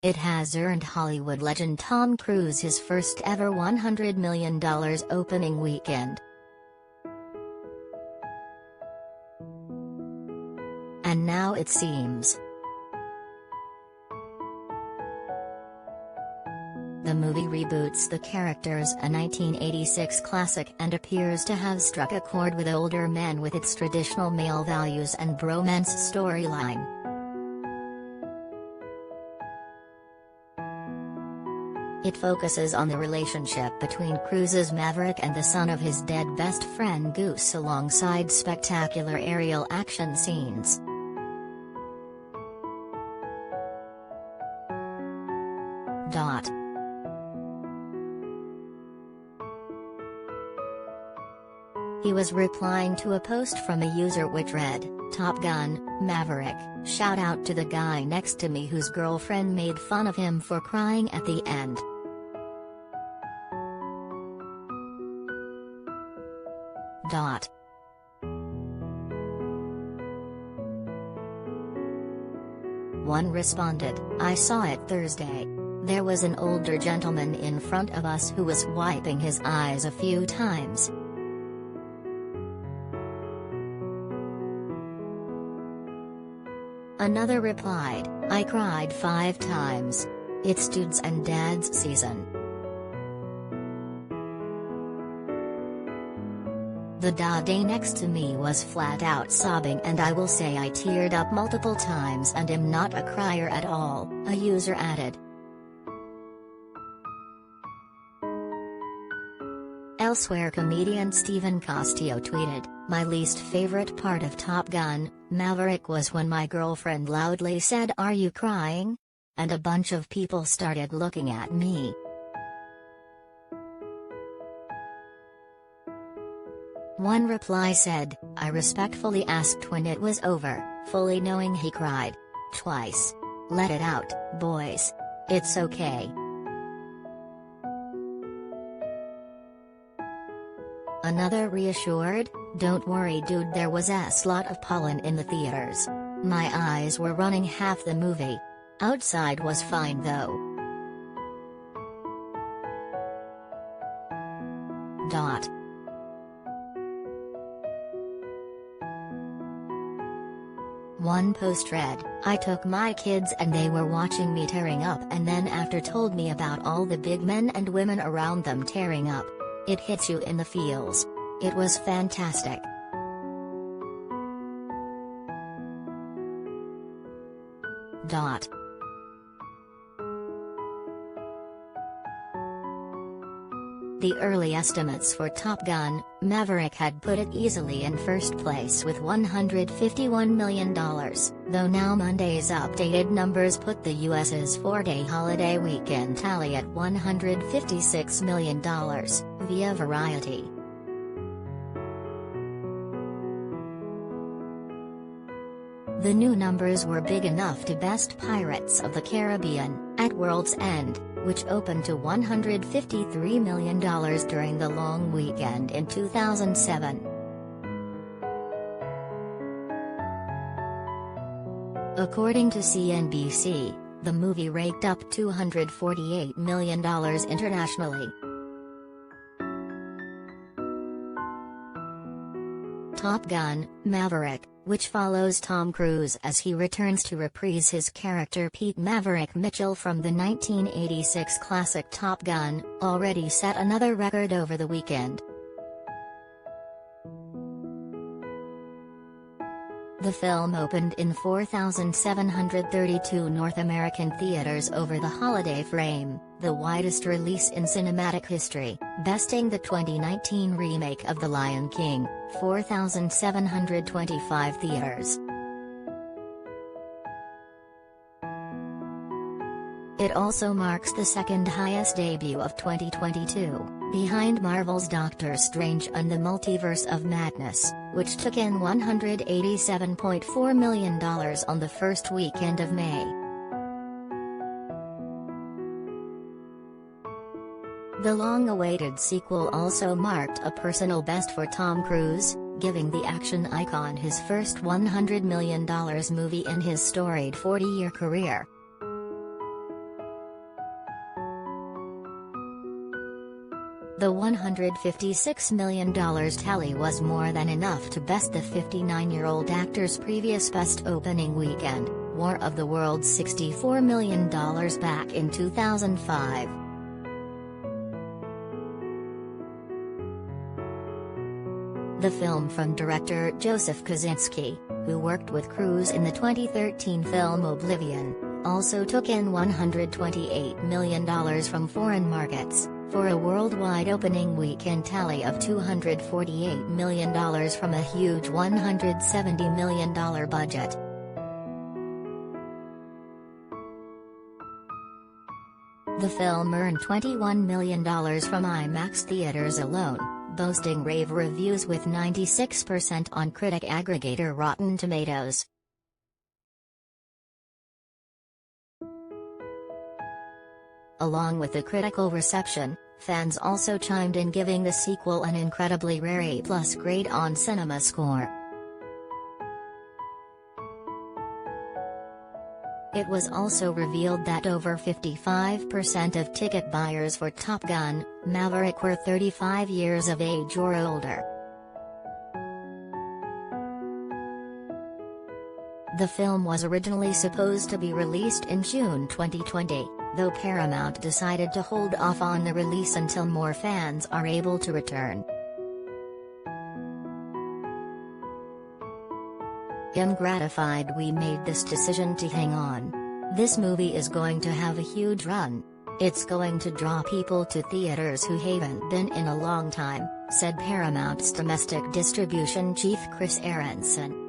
It has earned Hollywood legend Tom Cruise his first ever $100 million opening weekend. And now it seems the movie reboots the characters a 1986 classic and appears to have struck a chord with older men with its traditional male values and bromance storyline. It focuses on the relationship between Cruise's Maverick and the son of his dead best friend Goose alongside spectacular aerial action scenes. He was replying to a post from a user which read, "Top Gun, Maverick, shout out to the guy next to me whose girlfriend made fun of him for crying at the end." One responded, "I saw it Thursday. There was an older gentleman in front of us who was wiping his eyes a few times." Another replied, "I cried 5 times. It's dudes and dads season." The dade next to me was flat out sobbing, and I will say I teared up multiple times and am not a crier at all, a user added. Elsewhere, comedian Stephen Castillo tweeted, "My least favorite part of Top Gun, Maverick was when my girlfriend loudly said, 'Are you crying?' And a bunch of people started looking at me." One reply said, "I respectfully asked when it was over, fully knowing he cried. Twice. Let it out, boys. It's okay." Another reassured, "Don't worry dude, there was a lot of pollen in the theaters. My eyes were running half the movie. Outside was fine though." One post read, "I took my kids and they were watching me tearing up, and then after told me about all the big men and women around them tearing up. It hits you in the feels. It was fantastic." The early estimates for Top Gun, Maverick had put it easily in first place with $151 million, though now Monday's updated numbers put the US's 4-day holiday weekend tally at $156 million, via Variety. The new numbers were big enough to best Pirates of the Caribbean, at World's End, which opened to $153 million during the long weekend in 2007. According to CNBC, the movie raked up $248 million internationally. Top Gun, Maverick, which follows Tom Cruise as he returns to reprise his character Pete Maverick Mitchell from the 1986 classic Top Gun, already set another record over the weekend. The film opened in 4,732 North American theaters over the holiday frame, the widest release in cinematic history, besting the 2019 remake of The Lion King, 4,725 theaters. It also marks the second highest debut of 2022, behind Marvel's Doctor Strange and the Multiverse of Madness, which took in $187.4 million on the first weekend of May. The long-awaited sequel also marked a personal best for Tom Cruise, giving the action icon his first $100 million movie in his storied 40-year career. The $156 million tally was more than enough to best the 59-year-old actor's previous best opening weekend, War of the Worlds' $64 million back in 2005. The film from director Joseph Kosinski, who worked with Cruise in the 2013 film Oblivion, also took in $128 million from foreign markets, for a worldwide opening weekend tally of $248 million from a huge $170 million budget. The film earned $21 million from IMAX theaters alone, boasting rave reviews with 96% on critic aggregator Rotten Tomatoes. Along with the critical reception, fans also chimed in, giving the sequel an incredibly rare A+ grade on Cinema Score. It was also revealed that over 55% of ticket buyers for Top Gun: Maverick were 35 years of age or older. The film was originally supposed to be released in June 2020, though Paramount decided to hold off on the release until more fans are able to return. "I'm gratified we made this decision to hang on. This movie is going to have a huge run. It's going to draw people to theaters who haven't been in a long time," said Paramount's domestic distribution chief Chris Aronson.